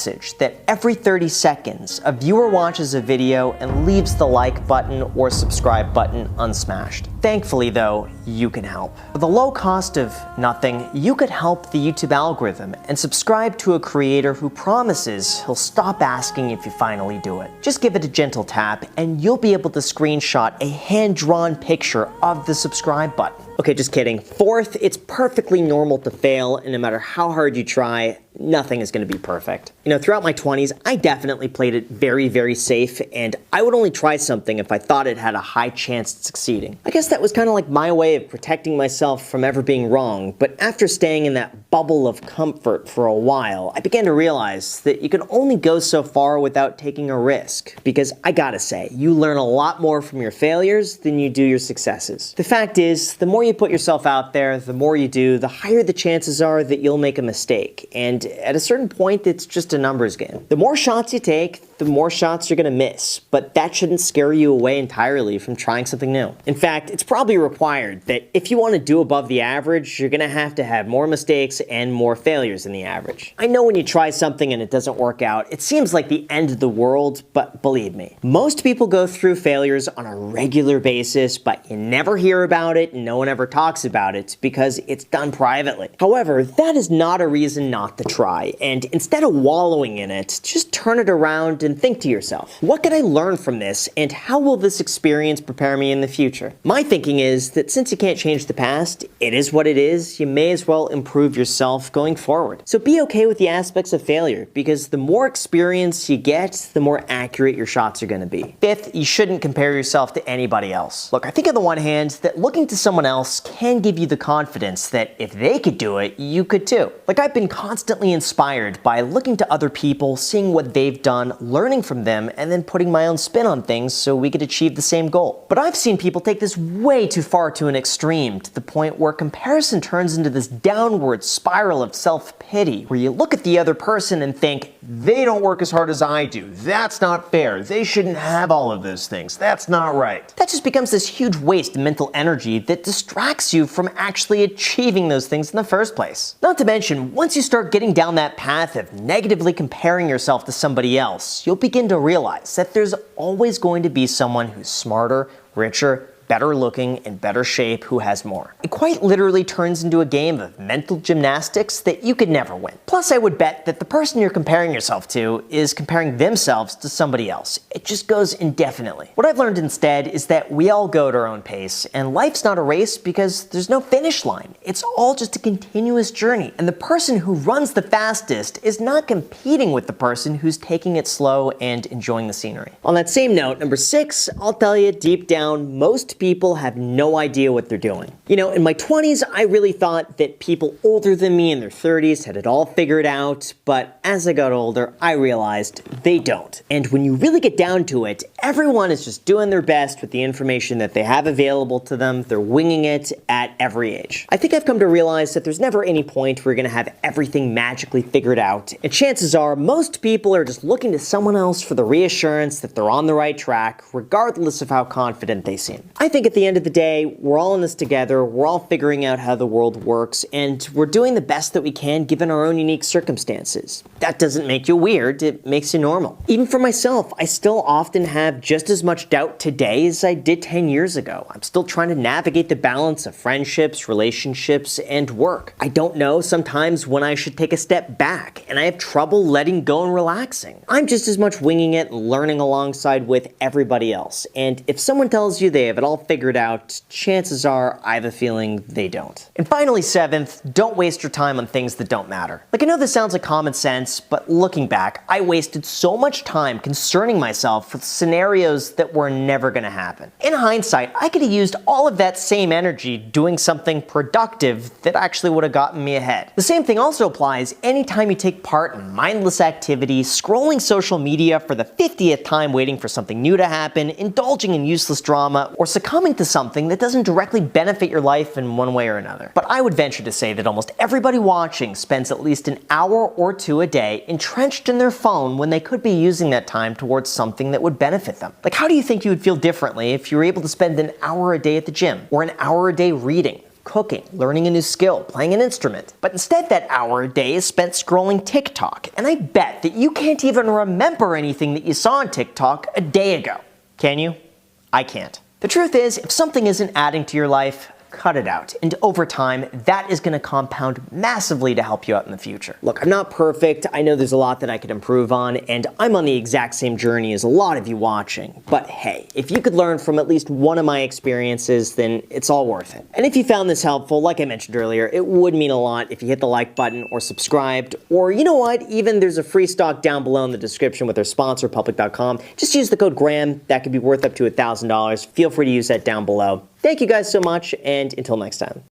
that every 30 seconds, a viewer watches a video and leaves the like button or subscribe button unsmashed. Thankfully though, you can help. For the low cost of nothing, you could help the YouTube algorithm and subscribe to a creator who promises he'll stop asking if you finally do it. Just give it a gentle tap and you'll be able to screenshot a hand-drawn picture of the subscribe button. Okay, just kidding. Fourth, it's perfectly normal to fail, and no matter how hard you try, nothing is going to be perfect. You know, throughout my 20s, I definitely played it very, very safe, and I would only try something if I thought it had a high chance at succeeding. I guess that was kind of like my way of protecting myself from ever being wrong, but after staying in that bubble of comfort for a while, I began to realize that you can only go so far without taking a risk. Because I gotta say, you learn a lot more from your failures than you do your successes. The fact is, the more you put yourself out there, the more you do, the higher the chances are that you'll make a mistake. And at a certain point, it's just a numbers game. The more shots you take, the more shots you're gonna miss, but that shouldn't scare you away entirely from trying something new. In fact, it's probably required that if you want to do above the average, you're gonna have to have more mistakes and more failures than the average. I know when you try something and it doesn't work out, it seems like the end of the world, but believe me, most people go through failures on a regular basis, but you never hear about it and no one ever talks about it because it's done privately. However, that is not a reason not to try, and instead of wallowing in it, just turn it around and think to yourself, what can I learn from this and how will this experience prepare me in the future? My thinking is that since you can't change the past, it is what it is, you may as well improve yourself going forward. So be okay with the aspects of failure, because the more experience you get, the more accurate your shots are going to be. Fifth, you shouldn't compare yourself to anybody else. Look, I think on the one hand that looking to someone else can give you the confidence that if they could do it, you could too. Like, I've been constantly inspired by looking to other people, seeing what they've done, learning from them, and then putting my own spin on things so we could achieve the same goal. But I've seen people take this way too far to an extreme, to the point where comparison turns into this downward spiral of self-pity, where you look at the other person and think, they don't work as hard as I do. That's not fair. They shouldn't have all of those things. That's not right. That just becomes this huge waste of mental energy that distracts you from actually achieving those things in the first place. Not to mention, once you start getting down that path of negatively comparing yourself to somebody else, you'll begin to realize that there's always going to be someone who's smarter, richer, better looking, and better shape who has more. It quite literally turns into a game of mental gymnastics that you could never win. Plus, I would bet that the person you're comparing yourself to is comparing themselves to somebody else. It just goes indefinitely. What I've learned instead is that we all go at our own pace, and life's not a race because there's no finish line. It's all just a continuous journey, and the person who runs the fastest is not competing with the person who's taking it slow and enjoying the scenery. On that same note, number 6, I'll tell you, deep down, most people have no idea what they're doing. You know, in my 20s, I really thought that people older than me in their 30s had it all figured out, but as I got older, I realized they don't. And when you really get down to it, everyone is just doing their best with the information that they have available to them. They're winging it at every age. I think I've come to realize that there's never any point where you're gonna have everything magically figured out, and chances are most people are just looking to someone else for the reassurance that they're on the right track, regardless of how confident they seem. I think at the end of the day, we're all in this together, we're all figuring out how the world works, and we're doing the best that we can given our own unique circumstances. That doesn't make you weird, it makes you normal. Even for myself, I still often have just as much doubt today as I did 10 years ago. I'm still trying to navigate the balance of friendships, relationships, and work. I don't know sometimes when I should take a step back, and I have trouble letting go and relaxing. I'm just as much winging it and learning alongside with everybody else, and if someone tells you they have it all figured out, chances are I have a feeling they don't. And finally, 7th, don't waste your time on things that don't matter. Like, I know this sounds like common sense, but looking back, I wasted so much time concerning myself with scenarios that were never gonna happen. In hindsight, I could have used all of that same energy doing something productive that actually would have gotten me ahead. The same thing also applies anytime you take part in mindless activity, scrolling social media for the 50th time waiting for something new to happen, indulging in useless drama, or succumbing to something that doesn't directly benefit your life in one way or another. But I would venture to say that almost everybody watching spends at least an hour or two a day entrenched in their phone when they could be using that time towards something that would benefit them. Like, how do you think you would feel differently if you were able to spend an hour a day at the gym, or an hour a day reading? cooking, learning a new skill, playing an instrument. But instead, that hour a day is spent scrolling TikTok, and I bet that you can't even remember anything that you saw on TikTok a day ago. Can you? I can't. The truth is, if something isn't adding to your life, cut it out. And over time, that is going to compound massively to help you out in the future. Look, I'm not perfect. I know there's a lot that I could improve on, and I'm on the exact same journey as a lot of you watching. But hey, if you could learn from at least one of my experiences, then it's all worth it. And if you found this helpful, like I mentioned earlier, it would mean a lot if you hit the like button or subscribed, or you know what, even there's a free stock down below in the description with our sponsor, public.com. Just use the code GRAHAM. That could be worth up to $1,000. Feel free to use that down below. Thank you guys so much, and until next time.